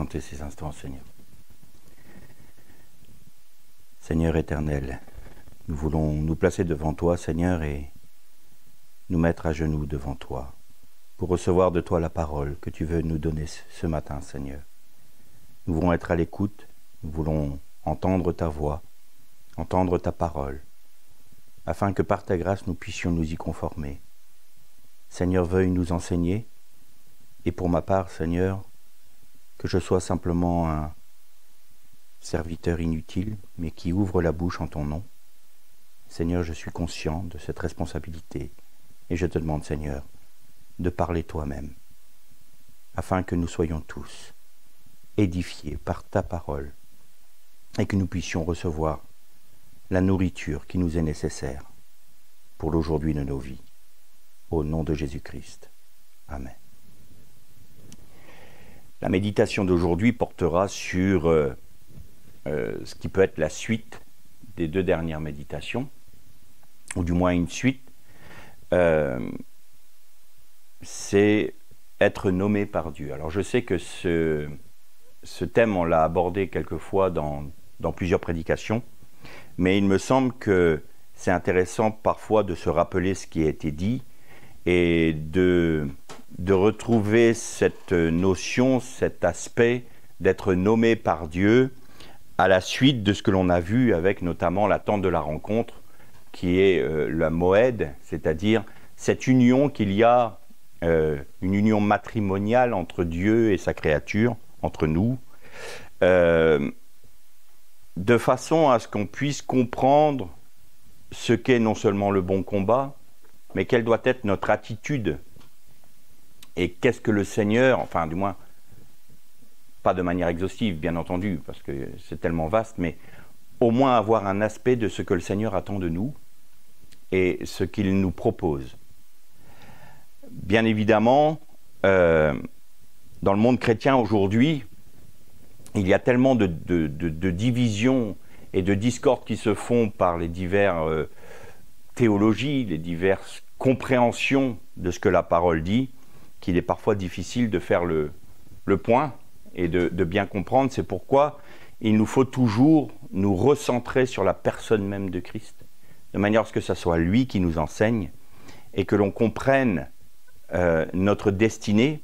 chanter ces instants, Seigneur. Seigneur éternel, nous voulons nous placer devant toi, Seigneur, et nous mettre à genoux devant toi, pour recevoir de toi la parole que tu veux nous donner ce matin, Seigneur. Nous voulons être à l'écoute, nous voulons entendre ta voix, entendre ta parole, afin que par ta grâce nous puissions nous y conformer. Seigneur, veuille nous enseigner, et pour ma part, Seigneur, que je sois simplement un serviteur inutile, mais qui ouvre la bouche en ton nom. Seigneur, je suis conscient de cette responsabilité, et je te demande, Seigneur, de parler toi-même, afin que nous soyons tous édifiés par ta parole, et que nous puissions recevoir la nourriture qui nous est nécessaire pour l'aujourd'hui de nos vies. Au nom de Jésus-Christ. Amen. La méditation d'aujourd'hui portera sur ce qui peut être la suite des deux dernières méditations, ou du moins une suite. C'est être nommé par Dieu. Alors je sais que ce thème, on l'a abordé quelquefois dans plusieurs prédications, mais il me semble que c'est intéressant parfois de se rappeler ce qui a été dit et de retrouver cette notion, cet aspect d'être nommé par Dieu à la suite de ce que l'on a vu avec notamment la tente de la rencontre, qui est la Moed, c'est-à-dire cette union qu'il y a, une union matrimoniale entre Dieu et sa créature, entre nous, de façon à ce qu'on puisse comprendre ce qu'est non seulement le bon combat, mais quelle doit être notre attitude et qu'est-ce que le Seigneur, enfin du moins, pas de manière exhaustive bien entendu, parce que c'est tellement vaste, mais au moins avoir un aspect de ce que le Seigneur attend de nous et ce qu'il nous propose. Bien évidemment, dans le monde chrétien aujourd'hui, il y a tellement de divisions et de discordes qui se font par les diverses théologies, les diverses compréhensions de ce que la parole dit, qu'il est parfois difficile de faire le point et de bien comprendre. C'est pourquoi il nous faut toujours nous recentrer sur la personne même de Christ, de manière à ce que ce soit lui qui nous enseigne et que l'on comprenne notre destinée.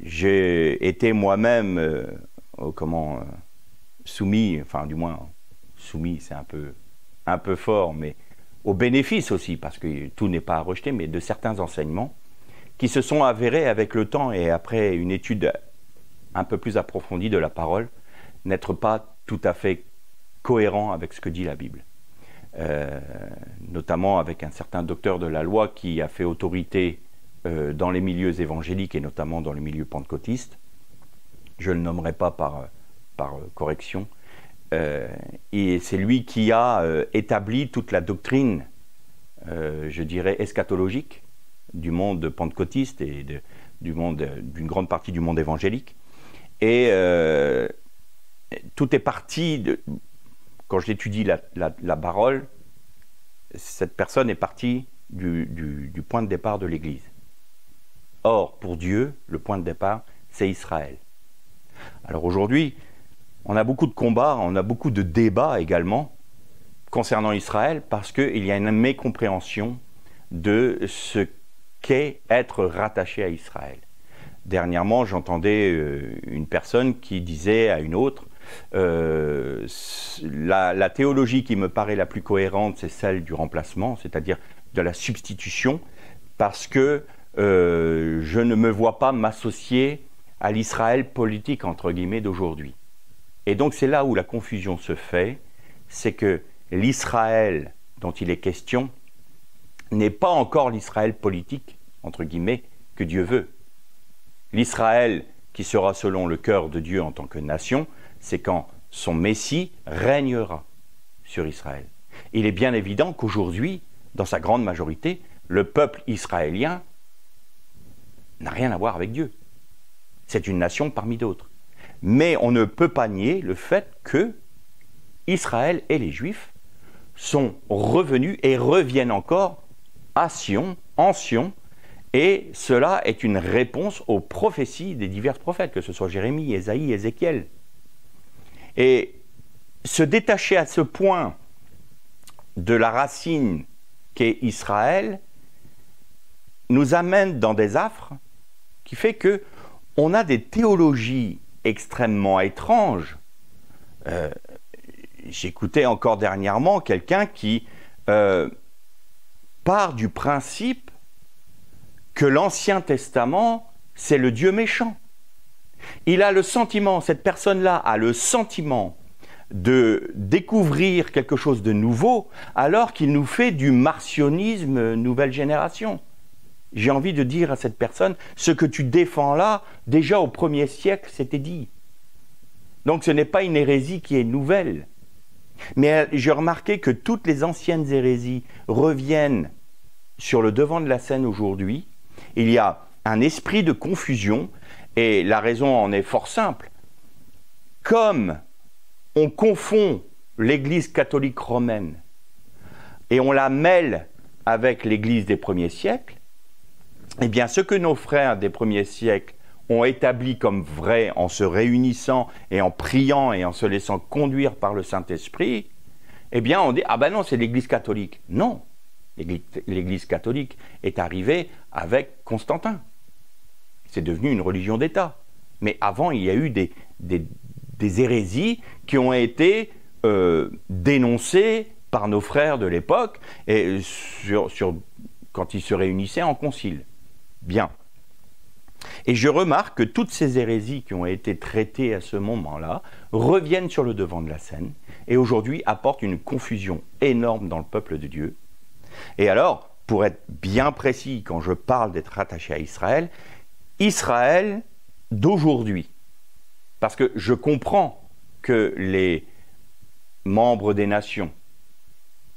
J'ai été moi-même soumis, enfin du moins soumis, c'est un peu fort, mais au bénéfice aussi, parce que tout n'est pas à rejeter, mais de certains enseignements qui se sont avérés avec le temps et après une étude un peu plus approfondie de la parole, n'être pas tout à fait cohérent avec ce que dit la Bible. Notamment avec un certain docteur de la loi qui a fait autorité dans les milieux évangéliques et notamment dans les milieux pentecôtistes. Je ne le nommerai pas par correction. Et c'est lui qui a établi toute la doctrine, je dirais, eschatologique du monde pentecôtiste et d'une grande partie du monde évangélique. Et tout est parti quand j'étudie la parole, cette personne est partie du point de départ de l'Église. Or, pour Dieu, le point de départ, c'est Israël. Alors aujourd'hui, on a beaucoup de combats, on a beaucoup de débats également concernant Israël parce qu'il y a une mécompréhension de ce qu'est être rattaché à Israël. Dernièrement, j'entendais une personne qui disait à une autre la théologie qui me paraît la plus cohérente, c'est celle du remplacement, c'est-à-dire de la substitution, parce que je ne me vois pas m'associer à l'Israël politique, entre guillemets, d'aujourd'hui. Et donc c'est là où la confusion se fait, c'est que l'Israël dont il est question n'est pas encore l'Israël politique, entre guillemets, que Dieu veut. L'Israël qui sera selon le cœur de Dieu en tant que nation, c'est quand son Messie régnera sur Israël. Il est bien évident qu'aujourd'hui, dans sa grande majorité, le peuple israélien n'a rien à voir avec Dieu. C'est une nation parmi d'autres. Mais on ne peut pas nier le fait que Israël et les Juifs sont revenus et reviennent encore à Sion, en Sion, Et cela est une réponse aux prophéties des divers prophètes, que ce soit Jérémie, Ésaïe, Ézéchiel. Et se détacher à ce point de la racine qu'est Israël nous amène dans des affres qui fait que on a des théologies extrêmement étranges. J'écoutais encore dernièrement quelqu'un qui part du principe que l'Ancien Testament, c'est le Dieu méchant. Il a le sentiment, cette personne-là a le sentiment de découvrir quelque chose de nouveau alors qu'il nous fait du marcionisme nouvelle génération. J'ai envie de dire à cette personne, ce que tu défends là, déjà au 1er siècle, c'était dit. Donc ce n'est pas une hérésie qui est nouvelle. Mais j'ai remarqué que toutes les anciennes hérésies reviennent sur le devant de la scène aujourd'hui. Il y a un esprit de confusion et la raison en est fort simple. Comme on confond l'Église catholique romaine et on la mêle avec l'Église des premiers siècles, eh bien ce que nos frères des premiers siècles ont établi comme vrai en se réunissant et en priant et en se laissant conduire par le Saint-Esprit, eh bien on dit « Ah ben non, c'est l'Église catholique ». Non, l'Église catholique est arrivée avec Constantin. C'est devenu une religion d'État. Mais avant, il y a eu des hérésies qui ont été dénoncées par nos frères de l'époque et quand ils se réunissaient en concile. Bien. Et je remarque que toutes ces hérésies qui ont été traitées à ce moment-là reviennent sur le devant de la scène et aujourd'hui apportent une confusion énorme dans le peuple de Dieu. Et alors, pour être bien précis, quand je parle d'être rattaché à Israël, Israël d'aujourd'hui, parce que je comprends que les membres des nations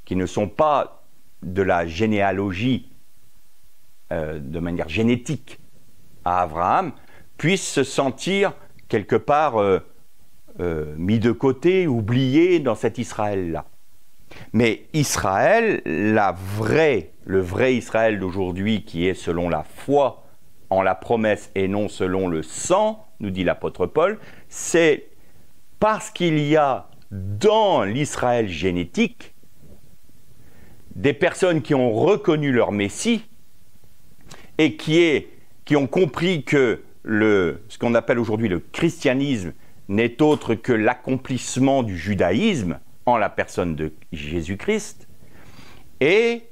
qui ne sont pas de la généalogie de manière génétique à Abraham puissent se sentir quelque part mis de côté, oubliés dans cet Israël-là. Mais Israël, le vrai Israël d'aujourd'hui qui est selon la foi en la promesse et non selon le sang, nous dit l'apôtre Paul, c'est parce qu'il y a dans l'Israël génétique des personnes qui ont reconnu leur Messie et qui ont compris que ce qu'on appelle aujourd'hui le christianisme n'est autre que l'accomplissement du judaïsme en la personne de Jésus-Christ, et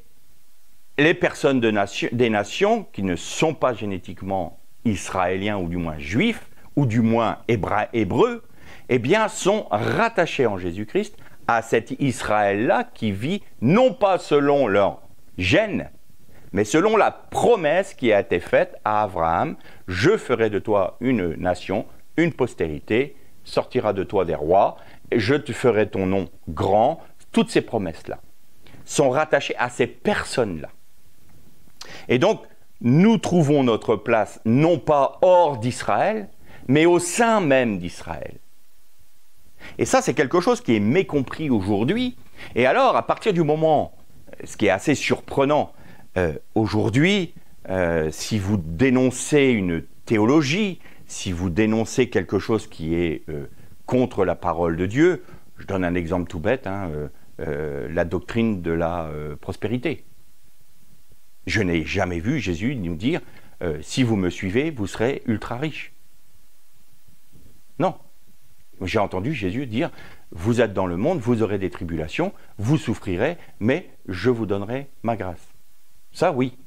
les personnes des nations qui ne sont pas génétiquement israéliens ou du moins juifs, ou du moins hébreux, eh bien sont rattachés en Jésus-Christ à cet Israël-là qui vit non pas selon leur gène, mais selon la promesse qui a été faite à Abraham, « Je ferai de toi une nation, une postérité, sortira de toi des rois, je te ferai ton nom grand », toutes ces promesses-là sont rattachées à ces personnes-là. Et donc, nous trouvons notre place non pas hors d'Israël, mais au sein même d'Israël. Et ça, c'est quelque chose qui est mécompris aujourd'hui. Et alors, à partir du moment, ce qui est assez surprenant, aujourd'hui, si vous dénoncez une théologie, si vous dénoncez quelque chose qui est contre la parole de Dieu, je donne un exemple tout bête, la doctrine de la prospérité. Je n'ai jamais vu Jésus nous dire si vous me suivez, vous serez ultra riche. Non. J'ai entendu Jésus dire vous êtes dans le monde, vous aurez des tribulations, vous souffrirez, mais je vous donnerai ma grâce. Ça, oui,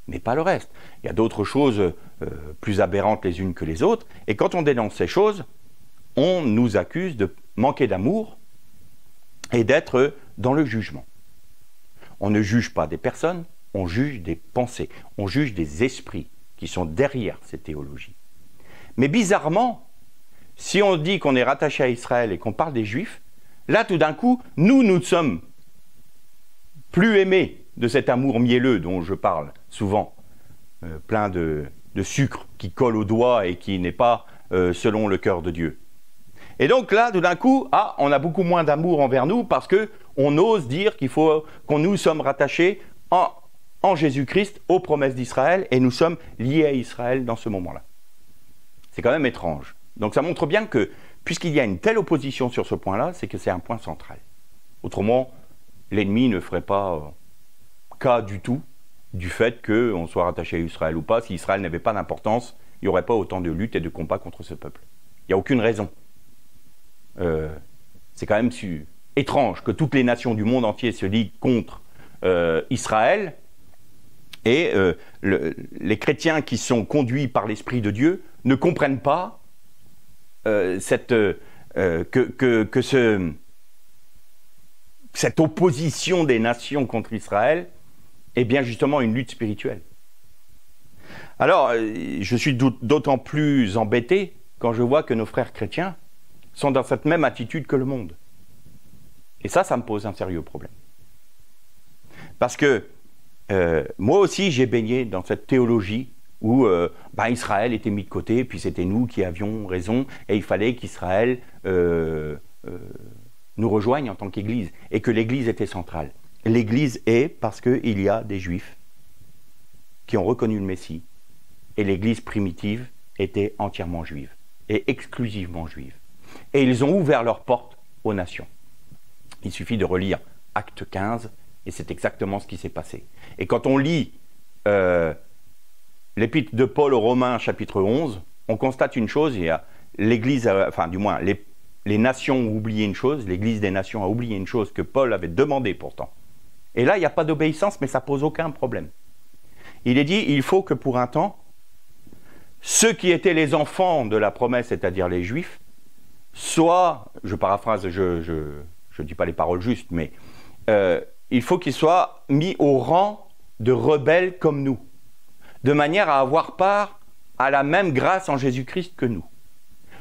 mais pas le reste. Il y a d'autres choses plus aberrantes les unes que les autres, et quand on dénonce ces choses, on nous accuse de manquer d'amour et d'être dans le jugement. On ne juge pas des personnes, on juge des pensées, on juge des esprits qui sont derrière ces théologies. Mais bizarrement, si on dit qu'on est rattaché à Israël et qu'on parle des Juifs, là tout d'un coup, nous sommes plus aimés de cet amour mielleux dont je parle souvent, plein de sucre qui colle au doigt et qui n'est pas selon le cœur de Dieu. Et donc là, tout d'un coup, on a beaucoup moins d'amour envers nous parce qu'on ose dire qu'on nous sommes rattachés en en Jésus-Christ aux promesses d'Israël et nous sommes liés à Israël dans ce moment-là. C'est quand même étrange. Donc ça montre bien que, puisqu'il y a une telle opposition sur ce point-là, c'est que c'est un point central. Autrement, l'ennemi ne ferait pas cas du tout du fait qu'on soit rattaché à Israël ou pas. Si Israël n'avait pas d'importance, il n'y aurait pas autant de luttes et de combats contre ce peuple. Il n'y a aucune raison. C'est quand même étrange que toutes les nations du monde entier se liguent contre Israël et les chrétiens qui sont conduits par l'Esprit de Dieu ne comprennent pas cette opposition des nations contre Israël est bien justement une lutte spirituelle. Alors, je suis d'autant plus embêté quand je vois que nos frères chrétiens sont dans cette même attitude que le monde. Et ça me pose un sérieux problème. Parce que moi aussi, j'ai baigné dans cette théologie où Israël était mis de côté, puis c'était nous qui avions raison, et il fallait qu'Israël nous rejoigne en tant qu'Église, et que l'Église était centrale. L'Église est parce qu'il y a des Juifs qui ont reconnu le Messie, et l'Église primitive était entièrement juive, et exclusivement juive. Et ils ont ouvert leurs portes aux nations. Il suffit de relire Acte 15, et c'est exactement ce qui s'est passé. Et quand on lit l'épître de Paul aux Romains, chapitre 11, on constate une chose, il y a l'Église, enfin du moins les nations ont oublié une chose, l'Église des nations a oublié une chose que Paul avait demandé pourtant. Et là, il n'y a pas d'obéissance, mais ça pose aucun problème. Il est dit, il faut que pour un temps, ceux qui étaient les enfants de la promesse, c'est-à-dire les Juifs, soient, je paraphrase, je dis pas les paroles justes, mais il faut qu'ils soient mis au rang de rebelles comme nous, de manière à avoir part à la même grâce en Jésus-Christ que nous.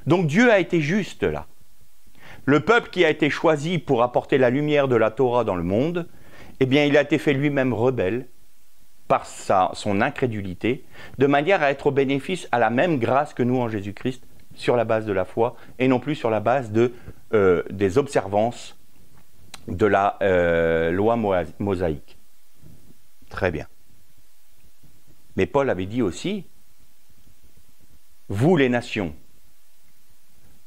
Donc Dieu a été juste là. Le peuple qui a été choisi pour apporter la lumière de la Torah dans le monde, eh bien il a été fait lui-même rebelle par son incrédulité, de manière à être au bénéfice à la même grâce que nous en Jésus-Christ, sur la base de la foi, et non plus sur la base des observances de la loi mosaïque. Très bien. Mais Paul avait dit aussi, vous les nations,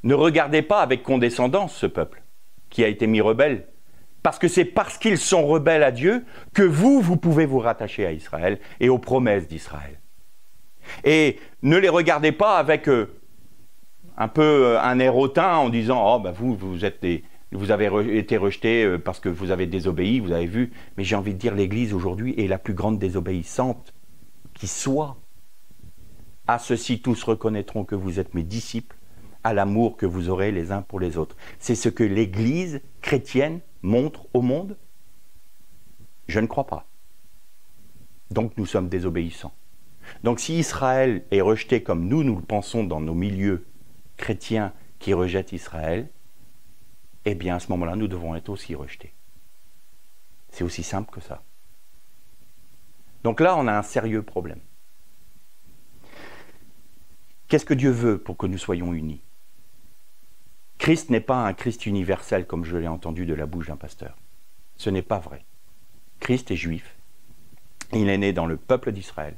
ne regardez pas avec condescendance ce peuple qui a été mis rebelle, parce que c'est parce qu'ils sont rebelles à Dieu que vous pouvez vous rattacher à Israël et aux promesses d'Israël. Et ne les regardez pas avec un peu un air hautain en disant « Oh, ben vous avez été rejetés parce que vous avez désobéi, vous avez vu. » Mais j'ai envie de dire, l'Église aujourd'hui est la plus grande désobéissante qui soit. À ceci, tous reconnaîtront que vous êtes mes disciples, à l'amour que vous aurez les uns pour les autres. C'est ce que l'Église chrétienne montre au monde? Je ne crois pas. Donc nous sommes désobéissants. Donc si Israël est rejeté comme nous le pensons dans nos milieux chrétiens qui rejettent Israël, eh bien à ce moment-là, nous devons être aussi rejetés. C'est aussi simple que ça. Donc là, on a un sérieux problème. Qu'est-ce que Dieu veut pour que nous soyons unis? Christ n'est pas un Christ universel comme je l'ai entendu de la bouche d'un pasteur. Ce n'est pas vrai. Christ est juif. Il est né dans le peuple d'Israël.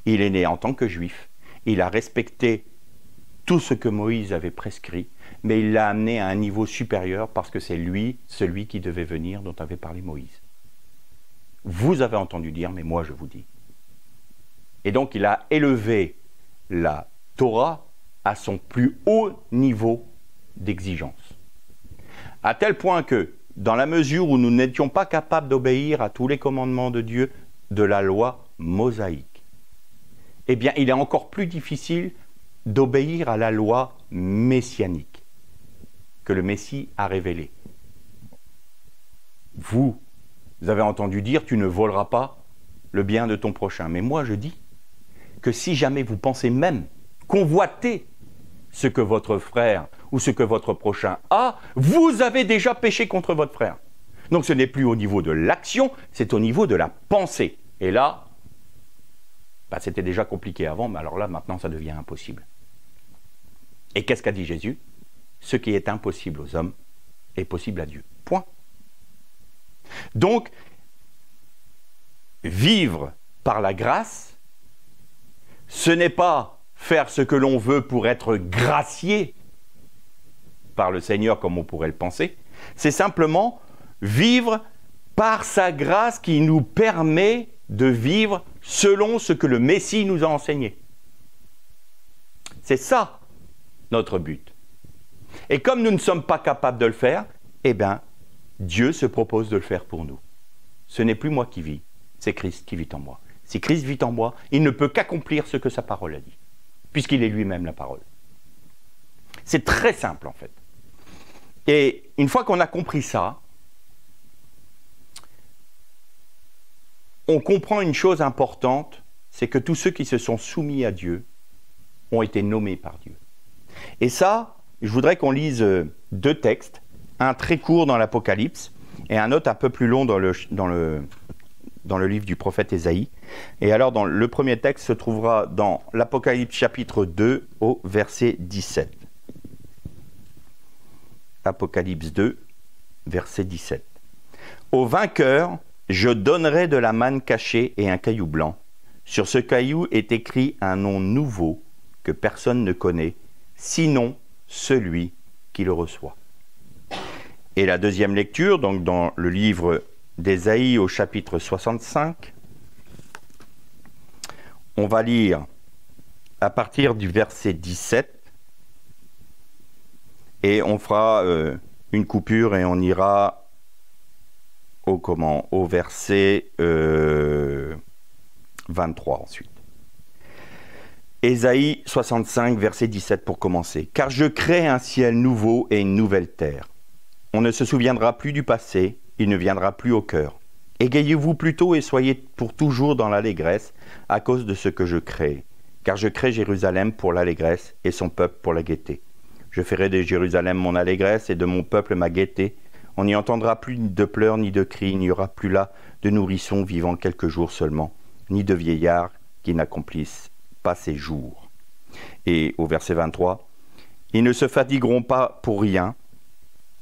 Il est né en tant que juif. Il a respecté tout ce que Moïse avait prescrit, mais il l'a amené à un niveau supérieur parce que c'est lui, celui qui devait venir dont avait parlé Moïse. Vous avez entendu dire, mais moi je vous dis. Et donc il a élevé la Torah à son plus haut niveau d'exigence. À tel point que, dans la mesure où nous n'étions pas capables d'obéir à tous les commandements de Dieu de la loi mosaïque, eh bien, il est encore plus difficile d'obéir à la loi messianique que le Messie a révélée. Vous avez entendu dire, tu ne voleras pas le bien de ton prochain. Mais moi, je dis que si jamais vous pensez même convoiter ce que votre frère ou ce que votre prochain a, vous avez déjà péché contre votre frère. Donc ce n'est plus au niveau de l'action, c'est au niveau de la pensée. Et là, c'était déjà compliqué avant, mais alors là, maintenant, ça devient impossible. Et qu'est-ce qu'a dit Jésus? Ce qui est impossible aux hommes est possible à Dieu. Point. Donc, vivre par la grâce, ce n'est pas faire ce que l'on veut pour être gracié par le Seigneur comme on pourrait le penser, c'est simplement vivre par sa grâce qui nous permet de vivre selon ce que le Messie nous a enseigné. C'est ça notre but. Et comme nous ne sommes pas capables de le faire, eh bien, Dieu se propose de le faire pour nous. Ce n'est plus moi qui vis, c'est Christ qui vit en moi. Si Christ vit en moi, il ne peut qu'accomplir ce que sa parole a dit, puisqu'il est lui-même la parole. C'est très simple en fait. Et une fois qu'on a compris ça, on comprend une chose importante, c'est que tous ceux qui se sont soumis à Dieu ont été nommés par Dieu. Et ça, je voudrais qu'on lise deux textes, un très court dans l'Apocalypse et un autre un peu plus long dans le livre du prophète Ésaïe. Et alors, le premier texte se trouvera dans l'Apocalypse chapitre 2 au verset 17. Apocalypse 2, verset 17. Au vainqueur, je donnerai de la manne cachée et un caillou blanc. Sur ce caillou est écrit un nom nouveau que personne ne connaît, sinon celui qui le reçoit. Et la deuxième lecture, donc dans le livre d'Ésaïe au chapitre 65, on va lire à partir du verset 17 et on fera une coupure et on ira au verset 23 ensuite. Ésaïe 65, verset 17 pour commencer. « Car je crée un ciel nouveau et une nouvelle terre. On ne se souviendra plus du passé, il ne viendra plus au cœur. Égayez-vous plutôt et soyez pour toujours dans l'allégresse à cause de ce que je crée. Car je crée Jérusalem pour l'allégresse et son peuple pour la gaieté. Je ferai de Jérusalem mon allégresse et de mon peuple ma gaieté. On n'y entendra plus de pleurs ni de cris, il n'y aura plus là de nourrissons vivant quelques jours seulement, ni de vieillards qui n'accomplissent pas ses jours. » Et au verset 23, « Ils ne se fatigueront pas pour rien,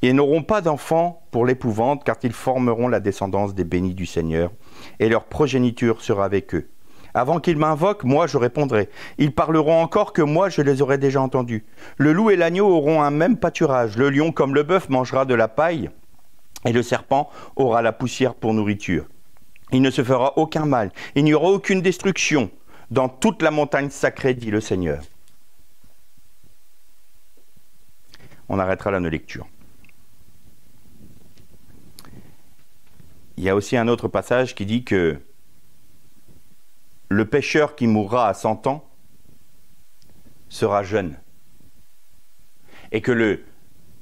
et n'auront pas d'enfants pour l'épouvante, car ils formeront la descendance des bénis du Seigneur, et leur progéniture sera avec eux. Avant qu'ils m'invoquent, moi je répondrai. Ils parleront encore que moi je les aurai déjà entendus. Le loup et l'agneau auront un même pâturage, le lion comme le bœuf mangera de la paille, et le serpent aura la poussière pour nourriture. Il ne se fera aucun mal, il n'y aura aucune destruction dans toute la montagne sacrée, dit le Seigneur. » On arrêtera là nos lectures. Il y a aussi un autre passage qui dit que le pécheur qui mourra à 100 ans sera jeune. Et que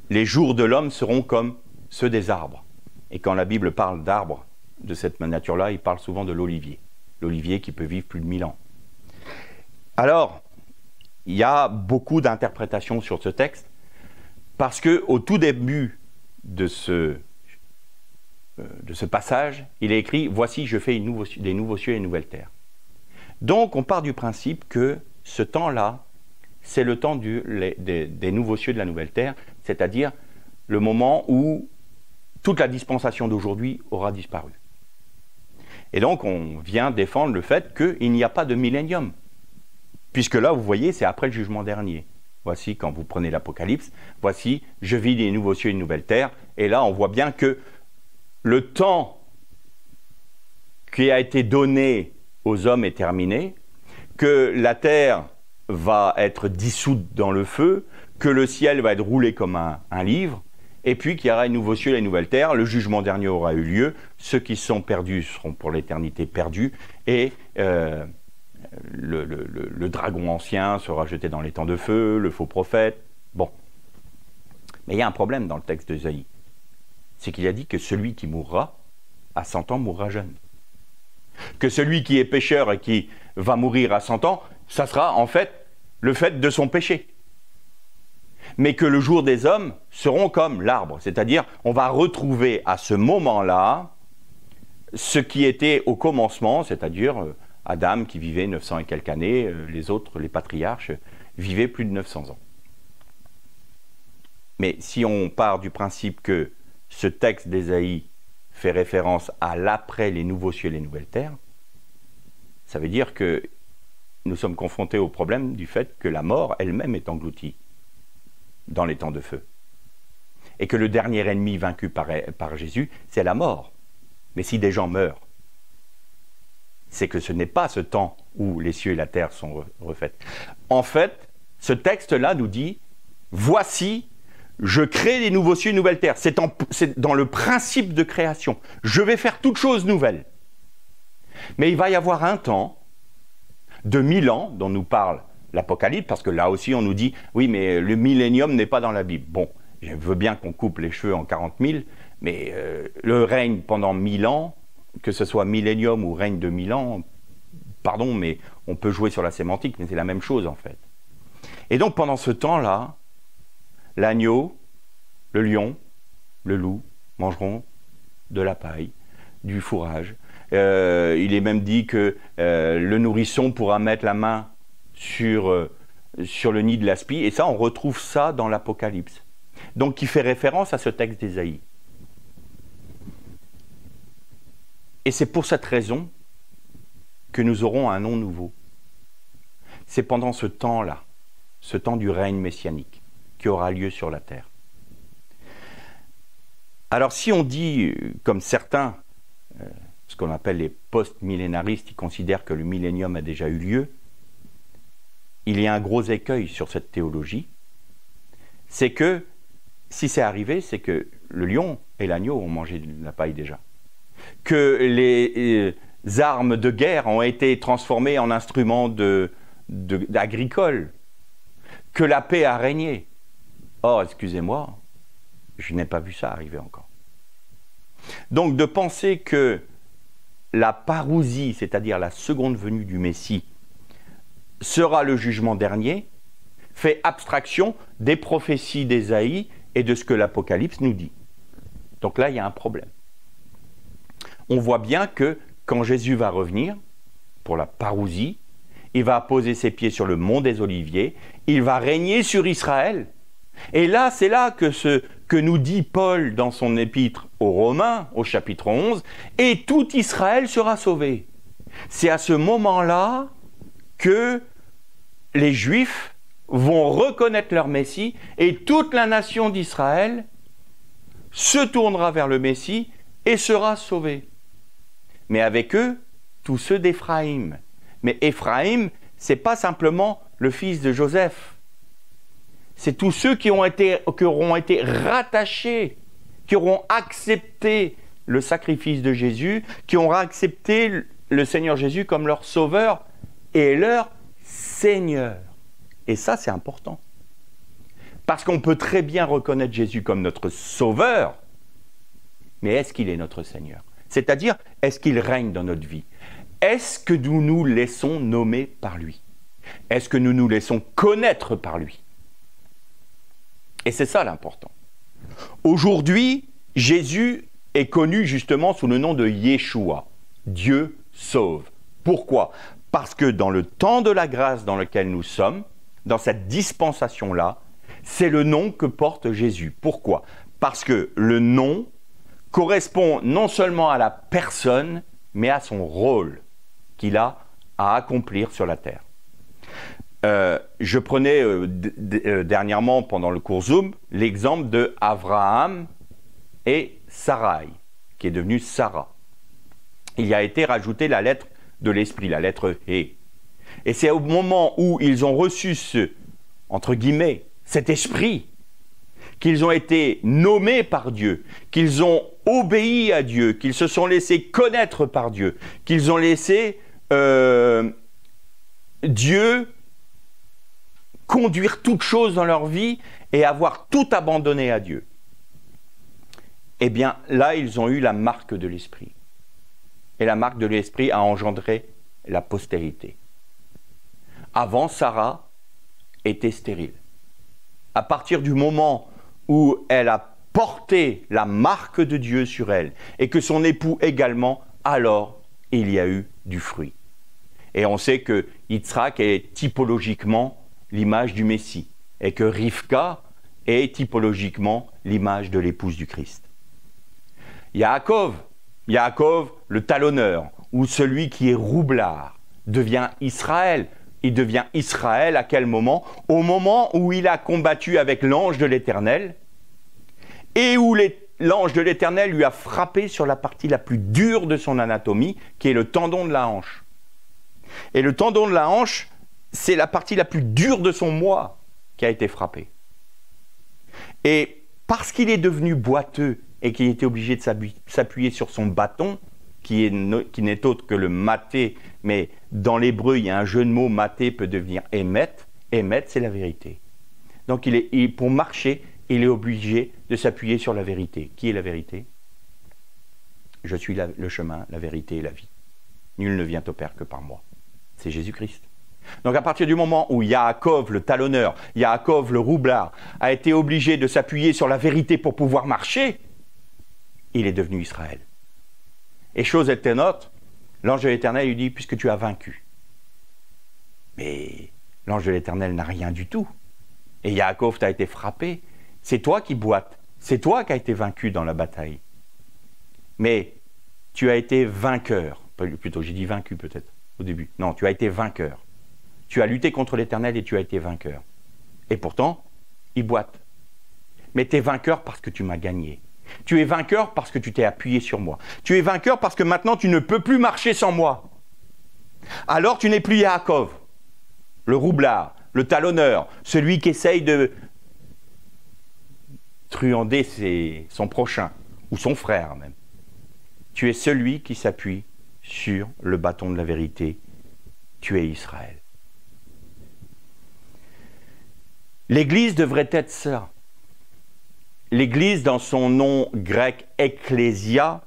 les jours de l'homme seront comme ceux des arbres. Et quand la Bible parle d'arbres de cette nature-là, il parle souvent de l'olivier. L'olivier qui peut vivre plus de 1000 ans. Alors, il y a beaucoup d'interprétations sur ce texte, parce qu'au tout début de ce passage, il est écrit « Voici, je fais des nouveaux cieux et une nouvelle terre ». Donc, on part du principe que ce temps-là, c'est le temps des nouveaux cieux de la nouvelle terre, c'est-à-dire le moment où toute la dispensation d'aujourd'hui aura disparu. Et donc, on vient défendre le fait qu'il n'y a pas de millénium. Puisque là, vous voyez, c'est après le jugement dernier. Voici, quand vous prenez l'Apocalypse, voici, je vis des nouveaux cieux et une nouvelle terre. Et là, on voit bien que le temps qui a été donné aux hommes est terminé, que la terre va être dissoute dans le feu, que le ciel va être roulé comme un livre, et puis qu'il y aura un nouveau ciel et une nouvelle terre, le jugement dernier aura eu lieu, ceux qui sont perdus seront pour l'éternité perdus, et le dragon ancien sera jeté dans les temps de feu, le faux prophète. Bon. Mais il y a un problème dans le texte d'Ésaïe. C'est qu'il a dit que celui qui mourra, à 100 ans, mourra jeune. Que celui qui est pécheur et qui va mourir à 100 ans, ça sera en fait le fait de son péché. Mais que le jour des hommes seront comme l'arbre. C'est-à-dire, on va retrouver à ce moment-là ce qui était au commencement, c'est-à-dire Adam qui vivait 900 et quelques années, les autres, les patriarches, vivaient plus de 900 ans. Mais si on part du principe que ce texte d'Ésaïe fait référence à l'après les nouveaux cieux et les nouvelles terres, Ça veut dire que nous sommes confrontés au problème du fait que la mort elle-même est engloutie dans les temps de feu. Et que le dernier ennemi vaincu par Jésus, c'est la mort. Mais si des gens meurent, c'est que ce n'est pas ce temps où les cieux et la terre sont refaits. En fait, ce texte-là nous dit, voici, je crée des nouveaux cieux et nouvelles terres. C'est dans le principe de création. Je vais faire toutes choses nouvelles. Mais il va y avoir un temps de 1000 ans dont nous parle l'Apocalypse, parce que là aussi on nous dit, oui mais le millénium n'est pas dans la Bible. Bon, je veux bien qu'on coupe les cheveux en 40 000, mais le règne pendant 1000 ans, que ce soit millénium ou règne de 1000 ans, pardon, mais on peut jouer sur la sémantique, mais c'est la même chose en fait. Et donc pendant ce temps-là, l'agneau, le lion, le loup mangeront de la paille, du fourrage. Il est même dit que le nourrisson pourra mettre la main sur le nid de l'aspi, et ça, on retrouve ça dans l'Apocalypse. Donc, qui fait référence à ce texte d'Ésaïe. Et c'est pour cette raison que nous aurons un nom nouveau. C'est pendant ce temps-là, ce temps du règne messianique, qui aura lieu sur la terre. Alors, si on dit, comme certains, ce qu'on appelle les post-millénaristes, qui considèrent que le millénium a déjà eu lieu, il y a un gros écueil sur cette théologie, c'est que, si c'est arrivé, c'est que le lion et l'agneau ont mangé de la paille déjà. Que les armes de guerre ont été transformées en instruments agricoles. Que la paix a régné. Or, excusez-moi, je n'ai pas vu ça arriver encore. Donc, de penser que la parousie, c'est-à-dire la seconde venue du Messie, sera le jugement dernier, fait abstraction des prophéties d'Ésaïe et de ce que l'Apocalypse nous dit. Donc là, il y a un problème. On voit bien que quand Jésus va revenir, pour la parousie, il va poser ses pieds sur le mont des Oliviers, il va régner sur Israël. Et là, c'est là que ce que nous dit Paul dans son épître aux Romains, au chapitre 11, « Et tout Israël sera sauvé ». C'est à ce moment-là que les Juifs vont reconnaître leur Messie et toute la nation d'Israël se tournera vers le Messie et sera sauvée. Mais avec eux, tous ceux d'Éphraïm. Mais Éphraïm, ce n'est pas simplement le fils de Joseph. C'est tous ceux qui auront été rattachés, qui auront accepté le sacrifice de Jésus, qui auront accepté le Seigneur Jésus comme leur sauveur et leur Seigneur. Et ça, c'est important. Parce qu'on peut très bien reconnaître Jésus comme notre sauveur, mais est-ce qu'il est notre Seigneur? C'est-à-dire, est-ce qu'il règne dans notre vie? Est-ce que nous nous laissons nommer par lui? Est-ce que nous nous laissons connaître par lui? Et c'est ça l'important. Aujourd'hui, Jésus est connu justement sous le nom de Yeshua, Dieu sauve. Pourquoi? Parce que dans le temps de la grâce dans lequel nous sommes, dans cette dispensation-là, c'est le nom que porte Jésus. Pourquoi? Parce que le nom correspond non seulement à la personne, mais à son rôle qu'il a à accomplir sur la terre. Je prenais dernièrement, pendant le cours Zoom, l'exemple de Abraham et Sarai, qui est devenue Sarah. Il y a été rajouté la lettre de l'esprit, la lettre « Hé ». Et c'est au moment où ils ont reçu entre guillemets, cet esprit, qu'ils ont été nommés par Dieu, qu'ils ont obéi à Dieu, qu'ils se sont laissés connaître par Dieu, qu'ils ont laissé Dieu conduire toutes choses dans leur vie et avoir tout abandonné à Dieu. Eh bien, là, ils ont eu la marque de l'Esprit. Et la marque de l'Esprit a engendré la postérité. Avant, Sarah était stérile. À partir du moment où elle a porté la marque de Dieu sur elle, et que son époux également, alors il y a eu du fruit. Et on sait que Yitzhak est typologiquement l'image du Messie, et que Rivka est typologiquement l'image de l'épouse du Christ. Yaakov, le talonneur, ou celui qui est roublard, devient Israël. Il devient Israël à quel moment? Au moment où il a combattu avec l'ange de l'Éternel et où l'ange de l'Éternel lui a frappé sur la partie la plus dure de son anatomie, qui est le tendon de la hanche. Et le tendon de la hanche, c'est la partie la plus dure de son moi qui a été frappée. Et parce qu'il est devenu boiteux et qu'il était obligé de s'appuyer sur son bâton, qui n'est autre que le maté, mais dans l'hébreu, il y a un jeu de mots, maté peut devenir émet. Émet, c'est la vérité. Donc pour marcher, il est obligé de s'appuyer sur la vérité. Qui est la vérité? Je suis le chemin, la vérité et la vie. Nul ne vient au Père que par moi. C'est Jésus-Christ. Donc à partir du moment où Yaakov, le talonneur, Yaakov, le roublard, a été obligé de s'appuyer sur la vérité pour pouvoir marcher, il est devenu Israël. Et chose étonnante, l'ange de l'Éternel lui dit, puisque tu as vaincu. Mais l'ange de l'Éternel n'a rien du tout. Et Yaakov, t'a été frappé. C'est toi qui boites. C'est toi qui as été vaincu dans la bataille. Mais tu as été vainqueur. Plutôt, j'ai dit vaincu peut-être au début. Non, tu as été vainqueur. Tu as lutté contre l'Éternel et tu as été vainqueur. Et pourtant, il boite. Mais tu es vainqueur parce que tu m'as gagné. Tu es vainqueur parce que tu t'es appuyé sur moi. Tu es vainqueur parce que maintenant tu ne peux plus marcher sans moi. Alors tu n'es plus Yaakov, le roublard, le talonneur, celui qui essaye de truander son prochain, ou son frère même. Tu es celui qui s'appuie sur le bâton de la vérité. Tu es Israël. L'Église devrait être ça. L'Église, dans son nom grec ecclésia,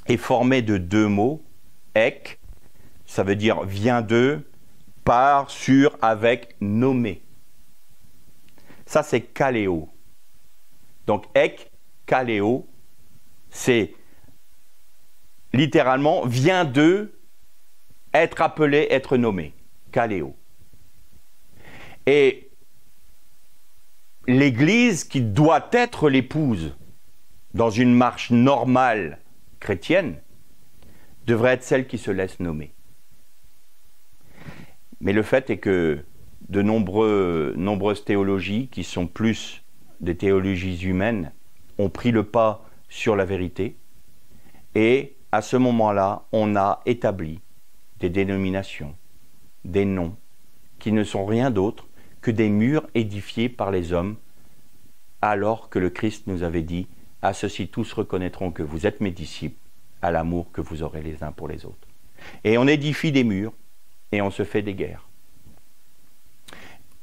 est formée de deux mots. Ek, ça veut dire vient de, par, sur, avec, nommé. Ça, c'est kaléo. Donc, ek, kaléo, c'est littéralement vient de, être appelé, être nommé. Kaléo. Et l'Église, qui doit être l'épouse dans une marche normale chrétienne, devrait être celle qui se laisse nommer. Mais le fait est que de nombreuses théologies, qui sont plus des théologies humaines, ont pris le pas sur la vérité. Et à ce moment-là, on a établi des dénominations, des noms, qui ne sont rien d'autre que des murs édifiés par les hommes, alors que le Christ nous avait dit « À ceux-ci tous reconnaîtront que vous êtes mes disciples, à l'amour que vous aurez les uns pour les autres. » Et on édifie des murs et on se fait des guerres.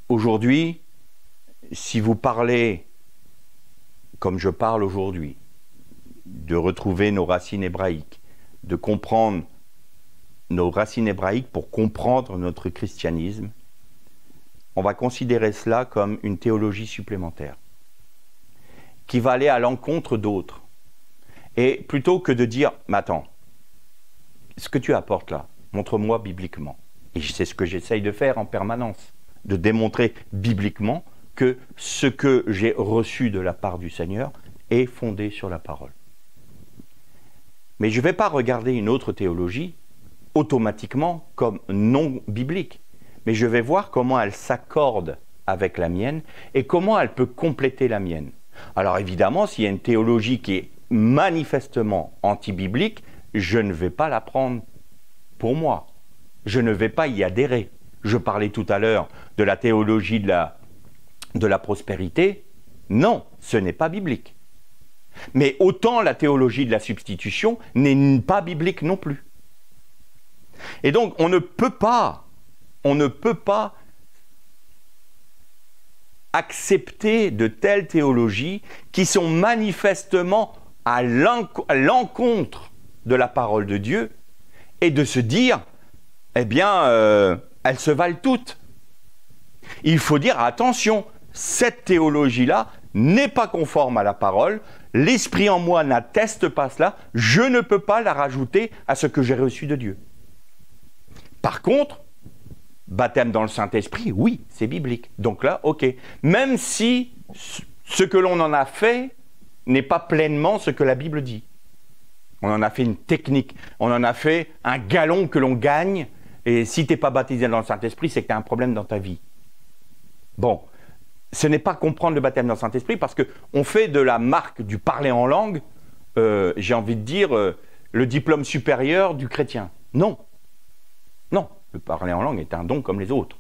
Aujourd'hui, si vous parlez, comme je parle aujourd'hui, de retrouver nos racines hébraïques, de comprendre nos racines hébraïques pour comprendre notre christianisme, on va considérer cela comme une théologie supplémentaire qui va aller à l'encontre d'autres. Et plutôt que de dire « Mais attends, ce que tu apportes là, montre-moi bibliquement. » Et c'est ce que j'essaye de faire en permanence, de démontrer bibliquement que ce que j'ai reçu de la part du Seigneur est fondé sur la parole. Mais je ne vais pas regarder une autre théologie automatiquement comme non biblique, mais je vais voir comment elle s'accorde avec la mienne et comment elle peut compléter la mienne. Alors évidemment, s'il y a une théologie qui est manifestement anti-biblique, je ne vais pas la prendre pour moi. Je ne vais pas y adhérer. Je parlais tout à l'heure de la théologie de la prospérité. Non, ce n'est pas biblique. Mais autant la théologie de la substitution n'est pas biblique non plus. Et donc, on ne peut pas accepter de telles théologies qui sont manifestement à l'encontre de la parole de Dieu et de se dire, eh bien, elles se valent toutes. Il faut dire, attention, cette théologie-là n'est pas conforme à la parole, l'Esprit en moi n'atteste pas cela, je ne peux pas la rajouter à ce que j'ai reçu de Dieu. Par contre, baptême dans le Saint-Esprit, oui, c'est biblique. Donc là, ok. Même si ce que l'on en a fait n'est pas pleinement ce que la Bible dit. On en a fait une technique, on en a fait un galon que l'on gagne, Et si tu n'es pas baptisé dans le Saint-Esprit, c'est que tu as un problème dans ta vie. Bon, ce n'est pas comprendre le baptême dans le Saint-Esprit parce qu'on fait de la marque du parler en langue, j'ai envie de dire, le diplôme supérieur du chrétien. Non. Non, le parler en langue est un don comme les autres.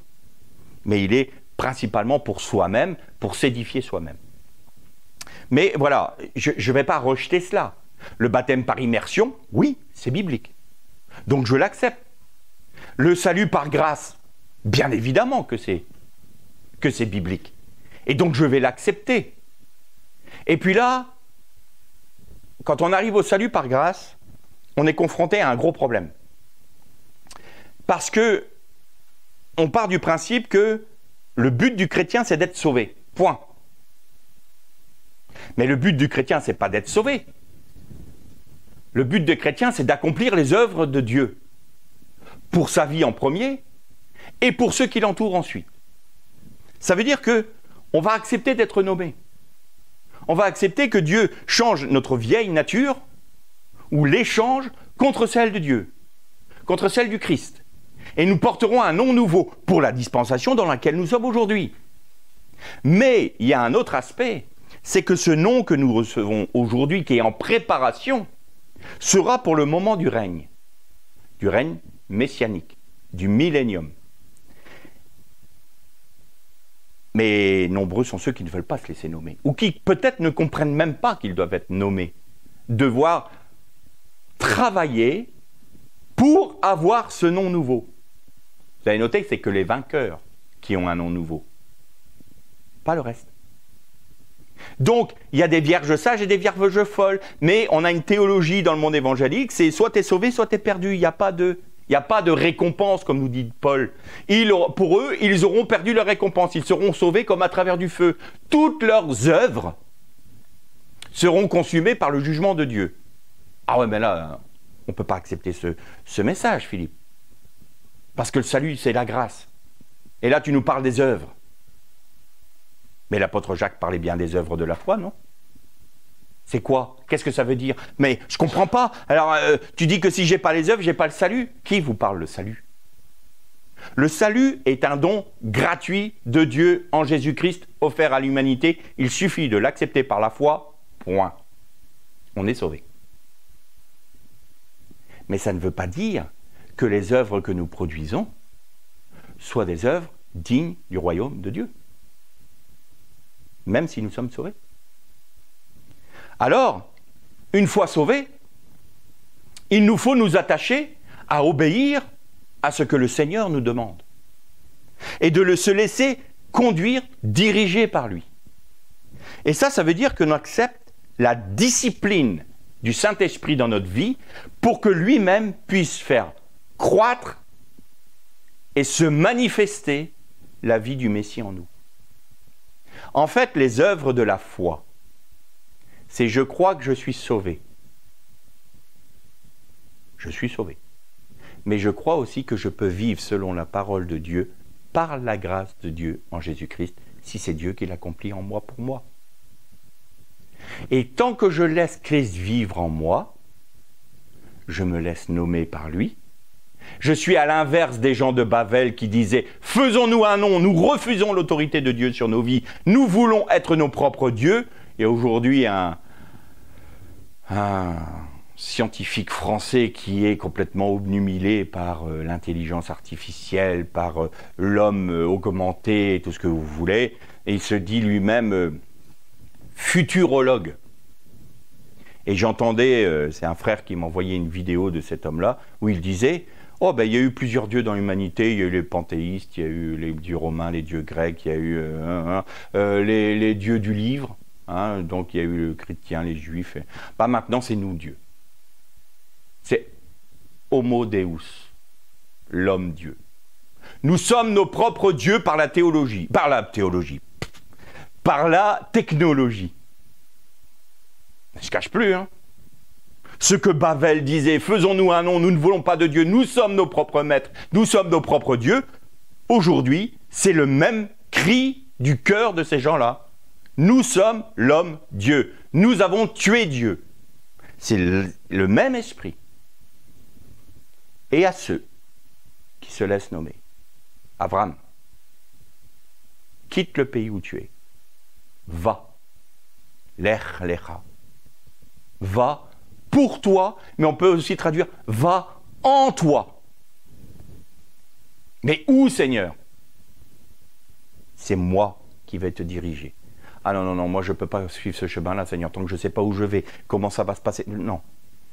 Mais il est principalement pour soi-même, pour s'édifier soi-même. Mais voilà, je ne vais pas rejeter cela. Le baptême par immersion, oui, c'est biblique. Donc je l'accepte. Le salut par grâce, bien évidemment que c'est biblique. Et donc je vais l'accepter. Et puis là, quand on arrive au salut par grâce, on est confronté à un gros problème. Parce que on part du principe que le but du chrétien, c'est d'être sauvé. Point. Mais le but du chrétien, c'est pas d'être sauvé. Le but du chrétien, c'est d'accomplir les œuvres de Dieu. Pour sa vie en premier et pour ceux qui l'entourent ensuite. Ça veut dire que on va accepter d'être nommé. On va accepter que Dieu change notre vieille nature ou l'échange contre celle de Dieu, contre celle du Christ. Et nous porterons un nom nouveau pour la dispensation dans laquelle nous sommes aujourd'hui. Mais il y a un autre aspect, c'est que ce nom que nous recevons aujourd'hui, qui est en préparation, sera pour le moment du règne messianique, du millénium. Mais nombreux sont ceux qui ne veulent pas se laisser nommer, ou qui peut-être ne comprennent même pas qu'ils doivent être nommés, devoir travailler pour avoir ce nom nouveau. Vous avez noté que c'est que les vainqueurs qui ont un nom nouveau, pas le reste. Donc, il y a des vierges sages et des vierges folles, mais on a une théologie dans le monde évangélique, c'est soit tu es sauvé, soit tu es perdu, il n'y a pas de récompense, comme nous dit Paul. Pour eux, ils auront perdu leur récompense, ils seront sauvés comme à travers du feu. Toutes leurs œuvres seront consumées par le jugement de Dieu. Ah ouais, mais là, on ne peut pas accepter ce message, Philippe. Parce que le salut, c'est la grâce. Et là, tu nous parles des œuvres. Mais l'apôtre Jacques parlait bien des œuvres de la foi, non? C'est quoi? Qu'est-ce que ça veut dire? Mais je ne comprends pas. Alors, tu dis que si je n'ai pas les œuvres, je n'ai pas le salut. Qui vous parle le salut? Le salut est un don gratuit de Dieu en Jésus-Christ offert à l'humanité. Il suffit de l'accepter par la foi, point. On est sauvé. Mais ça ne veut pas dire que les œuvres que nous produisons soient des œuvres dignes du royaume de Dieu. Même si nous sommes sauvés. Alors, une fois sauvés, il nous faut nous attacher à obéir à ce que le Seigneur nous demande. Et de se laisser conduire, diriger par lui. Et ça veut dire que nous acceptons la discipline du Saint-Esprit dans notre vie pour que lui-même puisse faire croître et se manifester la vie du Messie en nous. En fait, les œuvres de la foi, c'est je crois que je suis sauvé. Je suis sauvé. Mais je crois aussi que je peux vivre selon la parole de Dieu, par la grâce de Dieu en Jésus-Christ, si c'est Dieu qui l'accomplit en moi pour moi. Et tant que je laisse Christ vivre en moi, je me laisse nommer par lui. Je suis à l'inverse des gens de Babel qui disaient « Faisons-nous un nom, nous refusons l'autorité de Dieu sur nos vies, nous voulons être nos propres dieux. » Et aujourd'hui, un scientifique français qui est complètement obnubilé par l'intelligence artificielle, par l'homme augmenté, tout ce que vous voulez, et il se dit lui-même futurologue. Et j'entendais, c'est un frère qui m'envoyait une vidéo de cet homme-là, où il disait « Oh, ben il y a eu plusieurs dieux dans l'humanité, il y a eu les panthéistes, il y a eu les dieux romains, les dieux grecs, il y a eu les dieux du livre, hein, donc il y a eu le chrétien, les juifs. Bah, maintenant, c'est nous, Dieu. C'est Homo Deus, l'homme-dieu. Nous sommes nos propres dieux par la technologie. Je ne cache plus, hein. Ce que Babel disait, faisons-nous un nom, nous ne voulons pas de Dieu, nous sommes nos propres maîtres, nous sommes nos propres dieux. Aujourd'hui, c'est le même cri du cœur de ces gens-là. Nous sommes l'homme-dieu. Nous avons tué Dieu. C'est le même esprit. Et à ceux qui se laisse nommer. Abraham, quitte le pays où tu es. Va. Lech lecha. Va pour toi, mais on peut aussi traduire va en toi. Mais où, Seigneur? C'est moi qui vais te diriger. Ah non, non, non, moi je ne peux pas suivre ce chemin-là, Seigneur, tant que je ne sais pas où je vais, comment ça va se passer. Non.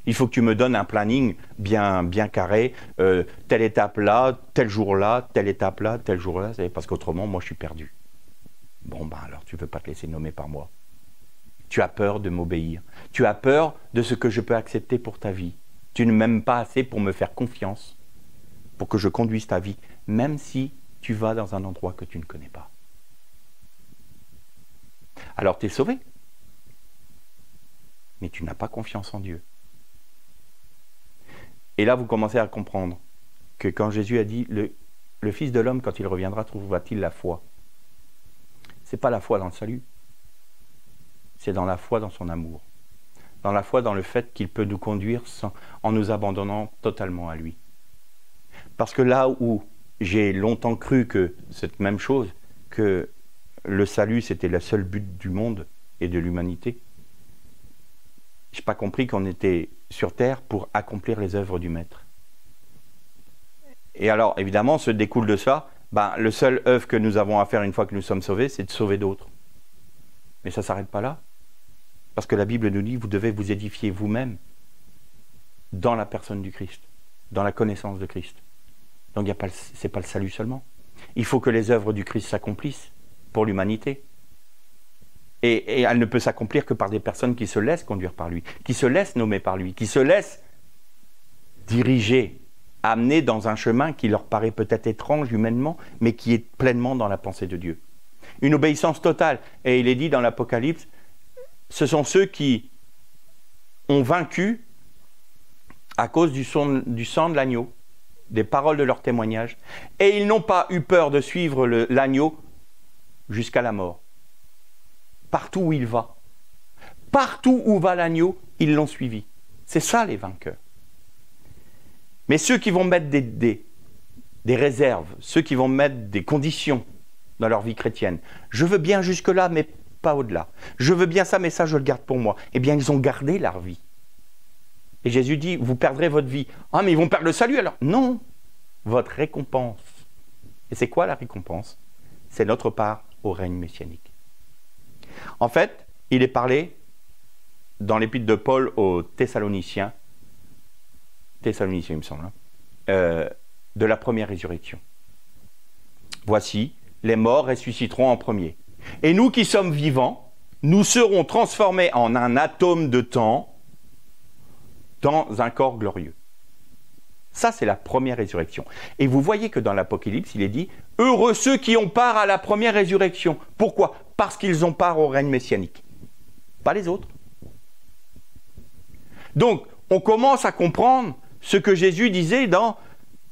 Il faut que tu me donnes un planning bien carré, telle étape là, tel jour là, telle étape là, tel jour là, parce qu'autrement, moi je suis perdu. Bon, ben alors tu ne veux pas te laisser nommer par moi. Tu as peur de m'obéir. Tu as peur de ce que je peux accepter pour ta vie. Tu ne m'aimes pas assez pour me faire confiance, pour que je conduise ta vie, même si tu vas dans un endroit que tu ne connais pas. Alors tu es sauvé, mais tu n'as pas confiance en Dieu. Et là, vous commencez à comprendre que quand Jésus a dit « Le Fils de l'homme, quand il reviendra, trouvera-t-il la foi ?» Ce n'est pas la foi dans le salut, c'est dans la foi dans son amour, dans la foi dans le fait qu'il peut nous conduire en nous abandonnant totalement à lui. Parce que là où j'ai longtemps cru que cette même chose, que le salut c'était le seul but du monde et de l'humanité, je n'ai pas compris qu'on était sur terre pour accomplir les œuvres du Maître. Et alors, évidemment, se découle de ça, le seul œuvre que nous avons à faire une fois que nous sommes sauvés, c'est de sauver d'autres. Mais ça ne s'arrête pas là. Parce que la Bible nous dit, vous devez vous édifier vous-même dans la personne du Christ, dans la connaissance de Christ. Donc, ce n'est pas le salut seulement. Il faut que les œuvres du Christ s'accomplissent pour l'humanité. Et elle ne peut s'accomplir que par des personnes qui se laissent conduire par lui, qui se laissent nommer par lui, qui se laissent diriger, amener dans un chemin qui leur paraît peut-être étrange humainement, mais qui est pleinement dans la pensée de Dieu. Une obéissance totale. Et il est dit dans l'Apocalypse, ce sont ceux qui ont vaincu à cause du sang de l'agneau, des paroles de leur témoignage, et ils n'ont pas eu peur de suivre l'agneau jusqu'à la mort. Partout où il va. Partout où va l'agneau, ils l'ont suivi. C'est ça les vainqueurs. Mais ceux qui vont mettre des réserves, ceux qui vont mettre des conditions dans leur vie chrétienne, je veux bien jusque-là, mais pas au-delà. Je veux bien ça, mais ça, je le garde pour moi. Eh bien, ils ont gardé leur vie. Et Jésus dit, vous perdrez votre vie. Ah, mais ils vont perdre le salut alors? Non, votre récompense. Et c'est quoi la récompense? C'est notre part au règne messianique. En fait, il est parlé dans l'épître de Paul aux Thessaloniciens, il me semble, de la première résurrection. Voici, les morts ressusciteront en premier. Et nous qui sommes vivants, nous serons transformés en un atome de temps dans un corps glorieux. Ça, c'est la première résurrection. Et vous voyez que dans l'Apocalypse, il est dit « Heureux ceux qui ont part à la première résurrection ». Pourquoi? Parce qu'ils ont part au règne messianique. Pas les autres. Donc, on commence à comprendre ce que Jésus disait dans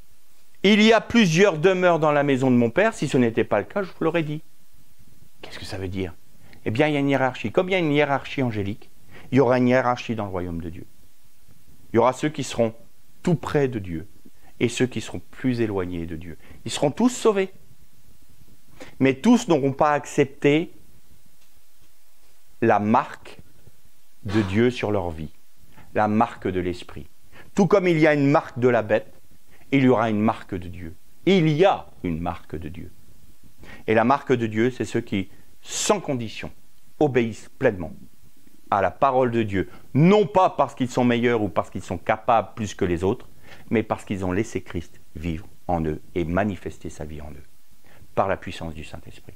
« Il y a plusieurs demeures dans la maison de mon Père, si ce n'était pas le cas, je vous l'aurais dit ». Qu'est-ce que ça veut dire? Eh bien, il y a une hiérarchie. Comme il y a une hiérarchie angélique, il y aura une hiérarchie dans le royaume de Dieu. Il y aura ceux qui seront tout près de Dieu et ceux qui seront plus éloignés de Dieu. Ils seront tous sauvés. Mais tous n'auront pas accepté la marque de Dieu sur leur vie, la marque de l'Esprit. Tout comme il y a une marque de la bête, il y aura une marque de Dieu. Il y a une marque de Dieu. Et la marque de Dieu, c'est ceux qui, sans condition, obéissent pleinement à la parole de Dieu, non pas parce qu'ils sont meilleurs ou parce qu'ils sont capables plus que les autres, mais parce qu'ils ont laissé Christ vivre en eux et manifester sa vie en eux, par la puissance du Saint-Esprit.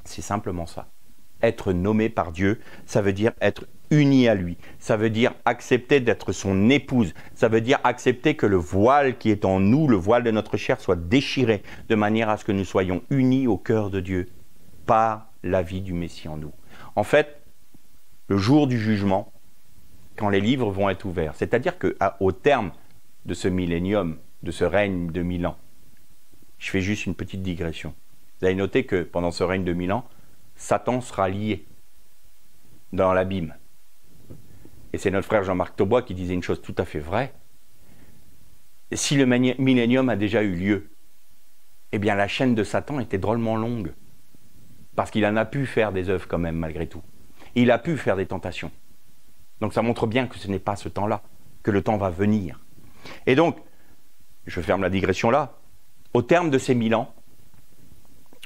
C'est simplement ça. Être nommé par Dieu, ça veut dire être uni à lui. Ça veut dire accepter d'être son épouse. Ça veut dire accepter que le voile qui est en nous, le voile de notre chair, soit déchiré, de manière à ce que nous soyons unis au cœur de Dieu, par la vie du Messie en nous. En fait, le jour du jugement, quand les livres vont être ouverts, c'est-à-dire qu'au terme de ce millénium, de ce règne de 1000 ans, je fais juste une petite digression. Vous avez noté que pendant ce règne de 1000 ans, Satan sera lié dans l'abîme. – Et c'est notre frère Jean-Marc Taubois qui disait une chose tout à fait vraie. si le millénium a déjà eu lieu, eh bien la chaîne de Satan était drôlement longue. Parce qu'il en a pu faire des œuvres quand même, malgré tout. Il a pu faire des tentations. Donc ça montre bien que ce n'est pas ce temps-là, que le temps va venir. Et donc, je ferme la digression là, au terme de ces 1000 ans,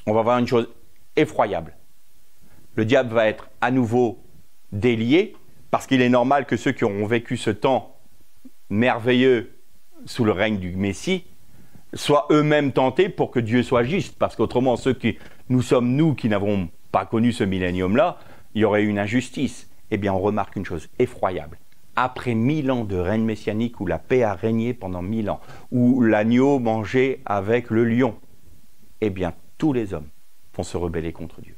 on va voir une chose effroyable. Le diable va être à nouveau délié, parce qu'il est normal que ceux qui auront vécu ce temps merveilleux sous le règne du Messie soient eux-mêmes tentés pour que Dieu soit juste, parce qu'autrement, nous qui n'avons pas connu ce millénium-là, il y aurait une injustice. Eh bien, on remarque une chose effroyable. Après 1000 ans de règne messianique où la paix a régné pendant 1000 ans, où l'agneau mangeait avec le lion, eh bien, tous les hommes vont se rebeller contre Dieu.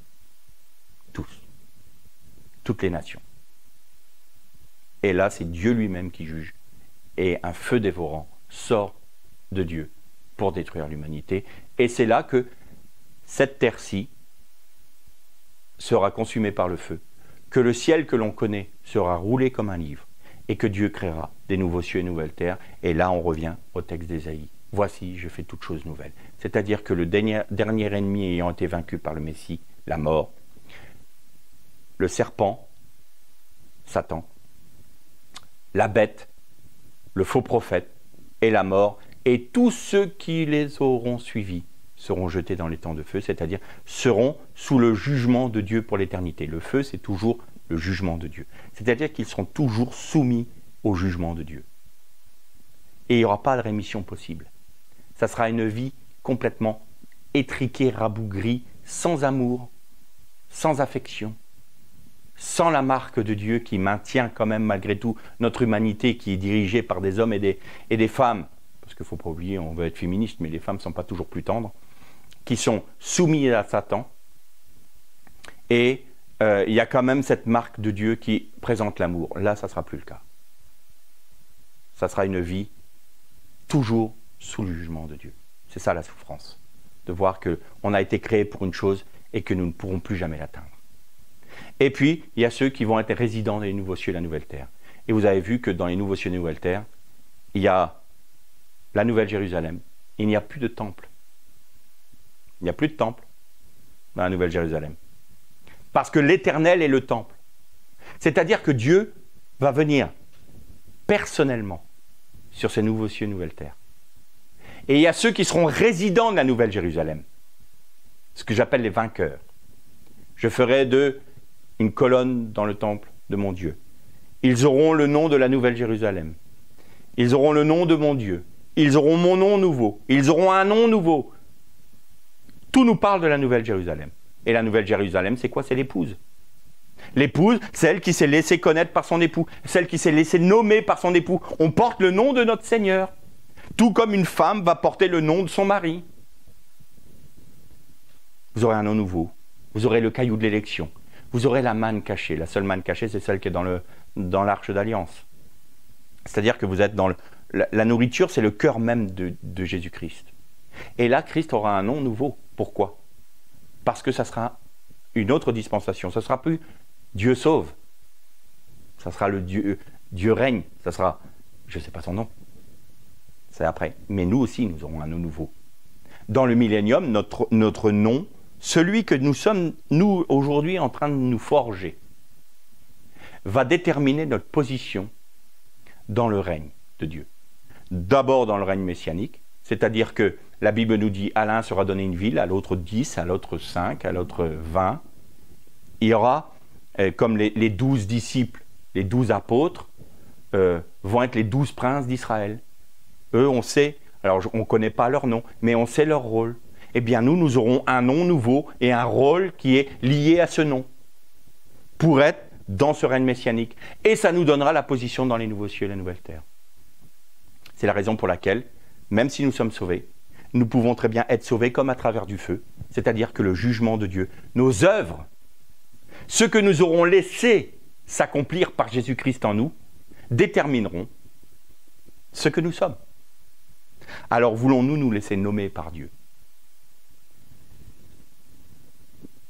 Tous. Toutes les nations. Et là, c'est Dieu lui-même qui juge. Et un feu dévorant sort de Dieu pour détruire l'humanité. Et c'est là que cette terre-ci sera consumée par le feu, que le ciel que l'on connaît sera roulé comme un livre, et que Dieu créera des nouveaux cieux et nouvelles terres. Et là, on revient au texte d'Ésaïe. Voici, je fais toutes choses nouvelles. C'est-à-dire que le dernier ennemi ayant été vaincu par le Messie, la mort, le serpent, Satan, la bête, le faux prophète et la mort, et tous ceux qui les auront suivis seront jetés dans les temps de feu, c'est-à-dire seront sous le jugement de Dieu pour l'éternité. Le feu, c'est toujours le jugement de Dieu. C'est-à-dire qu'ils seront toujours soumis au jugement de Dieu. Et il n'y aura pas de rémission possible. Ça sera une vie complètement étriquée, rabougrie, sans amour, sans affection, sans la marque de Dieu qui maintient quand même malgré tout notre humanité qui est dirigée par des hommes et des femmes, parce qu'il ne faut pas oublier, on veut être féministe, mais les femmes ne sont pas toujours plus tendres, qui sont soumis à Satan. Et il y a quand même cette marque de Dieu qui présente l'amour. Là, ça ne sera plus le cas. Ça sera une vie toujours sous le jugement de Dieu. C'est ça la souffrance, de voir qu'on a été créé pour une chose et que nous ne pourrons plus jamais l'atteindre. Et puis, il y a ceux qui vont être résidents dans les nouveaux cieux et la nouvelle terre. Et vous avez vu que dans les nouveaux cieux et la nouvelle terre, il y a la nouvelle Jérusalem. Il n'y a plus de temple. Il n'y a plus de temple dans la nouvelle Jérusalem. Parce que l'Éternel est le temple. C'est-à-dire que Dieu va venir personnellement sur ces nouveaux cieux et nouvelles terres. Et il y a ceux qui seront résidents de la nouvelle Jérusalem. Ce que j'appelle les vainqueurs. Je ferai d'eux une colonne dans le temple de mon Dieu. Ils auront le nom de la nouvelle Jérusalem. Ils auront le nom de mon Dieu. Ils auront mon nom nouveau. Ils auront un nom nouveau. Tout nous parle de la nouvelle Jérusalem. Et la nouvelle Jérusalem, c'est quoi? C'est l'épouse. L'épouse, celle qui s'est laissée connaître par son époux, celle qui s'est laissée nommer par son époux. On porte le nom de notre Seigneur. Tout comme une femme va porter le nom de son mari. Vous aurez un nom nouveau. Vous aurez le caillou de l'élection. Vous aurez la manne cachée. La seule manne cachée, c'est celle qui est dans l'arche d'alliance. C'est-à-dire que vous êtes dans la nourriture, c'est le cœur même de Jésus-Christ. Et là, Christ aura un nom nouveau. Pourquoi? Parce que ça sera une autre dispensation. Ça ne sera plus Dieu sauve. Ça sera le Dieu règne. Ça sera, je ne sais pas son nom. C'est après. Mais nous aussi, nous aurons un nom nouveau. Dans le millénium, notre nom, celui que nous sommes, nous, aujourd'hui, en train de nous forger, va déterminer notre position dans le règne de Dieu. D'abord dans le règne messianique, c'est-à-dire que la Bible nous dit à l'un sera donné une ville, à l'autre 10, à l'autre 5, à l'autre 20. Il y aura, comme les 12 disciples, les 12 apôtres, vont être les 12 princes d'Israël. Eux, on sait, alors on ne connaît pas leur nom, mais on sait leur rôle. Eh bien, nous aurons un nom nouveau et un rôle qui est lié à ce nom, pour être dans ce règne messianique. Et ça nous donnera la position dans les nouveaux cieux et la nouvelle terre. C'est la raison pour laquelle, même si nous sommes sauvés, nous pouvons très bien être sauvés comme à travers du feu, c'est-à-dire que le jugement de Dieu, nos œuvres, ce que nous aurons laissé s'accomplir par Jésus-Christ en nous, détermineront ce que nous sommes. Alors voulons-nous nous laisser nommer par Dieu?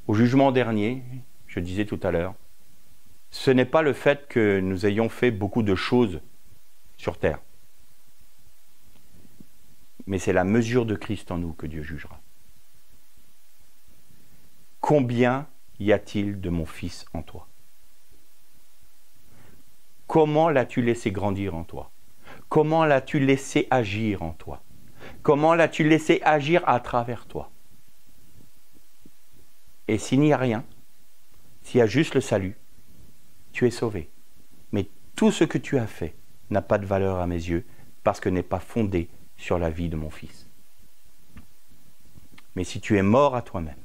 Au jugement dernier, je disais tout à l'heure, ce n'est pas le fait que nous ayons fait beaucoup de choses sur terre. mais c'est la mesure de Christ en nous que Dieu jugera. Combien y a-t-il de mon fils en toi? Comment l'as-tu laissé grandir en toi? Comment l'as-tu laissé agir en toi? Comment l'as-tu laissé agir à travers toi? Et s'il n'y a rien, s'il y a juste le salut, tu es sauvé. Mais tout ce que tu as fait n'a pas de valeur à mes yeux parce que n'est pas fondé sur la vie de mon fils. Mais si tu es mort à toi-même,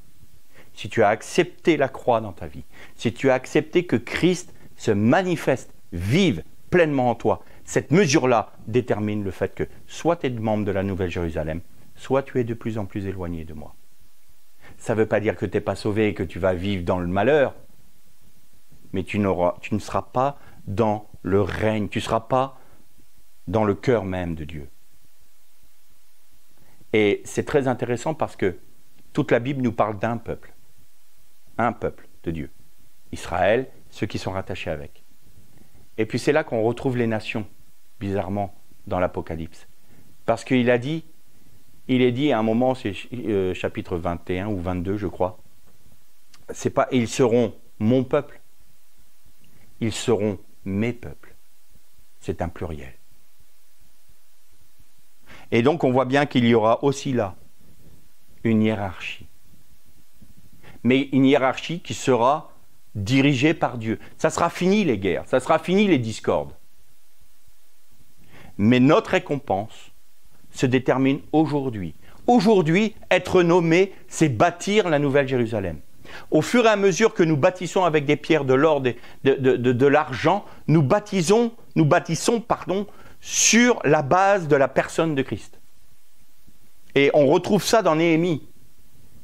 si tu as accepté la croix dans ta vie, si tu as accepté que Christ se manifeste, vive pleinement en toi, cette mesure-là détermine le fait que soit tu es membre de la Nouvelle Jérusalem, soit tu es de plus en plus éloigné de moi. Ça ne veut pas dire que tu n'es pas sauvé et que tu vas vivre dans le malheur, mais tu ne seras pas dans le règne, tu ne seras pas dans le cœur même de Dieu. Et c'est très intéressant parce que toute la Bible nous parle d'un peuple de Dieu. Israël, ceux qui sont rattachés avec. Et puis c'est là qu'on retrouve les nations, bizarrement, dans l'Apocalypse. Parce qu'il est dit à un moment, c'est chapitre 21 ou 22, je crois, c'est pas « ils seront mon peuple », ils seront mes peuples. C'est un pluriel. Et donc on voit bien qu'il y aura aussi là une hiérarchie. Mais une hiérarchie qui sera dirigée par Dieu. Ça sera fini les guerres, ça sera fini les discordes. Mais notre récompense se détermine aujourd'hui. Aujourd'hui, être nommé, c'est bâtir la Nouvelle Jérusalem. Au fur et à mesure que nous bâtissons avec des pierres, de l'or, de l'argent, nous bâtissons sur la base de la personne de Christ. Et on retrouve ça dans Néhémie.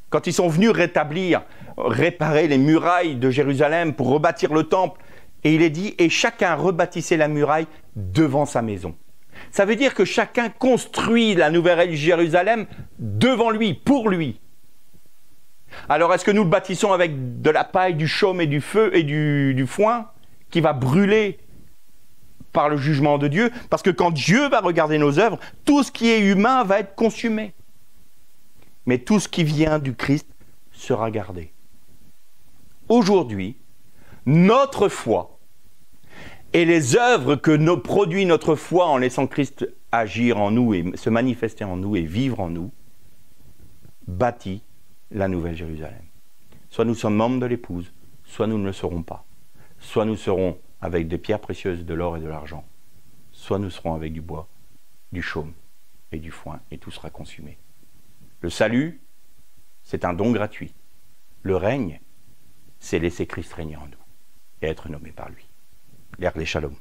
Quand ils sont venus réparer les murailles de Jérusalem pour rebâtir le temple, et il est dit, et chacun rebâtissait la muraille devant sa maison. Ça veut dire que chacun construit la Nouvelle Jérusalem devant lui, pour lui. Alors est-ce que nous le bâtissons avec de la paille, du chaume et du feu et du foin qui va brûler par le jugement de Dieu? Parce que quand Dieu va regarder nos œuvres, tout ce qui est humain va être consumé. Mais tout ce qui vient du Christ sera gardé. Aujourd'hui, notre foi et les œuvres que produit notre foi en laissant Christ agir en nous et se manifester en nous et vivre en nous, bâtit la Nouvelle Jérusalem. Soit nous sommes membres de l'épouse, soit nous ne le serons pas. Soit nous serons avec des pierres précieuses, de l'or et de l'argent, soit nous serons avec du bois, du chaume et du foin, et tout sera consumé. Le salut, c'est un don gratuit. Le règne, c'est laisser Christ régner en nous et être nommé par lui. L'ère des Shalom.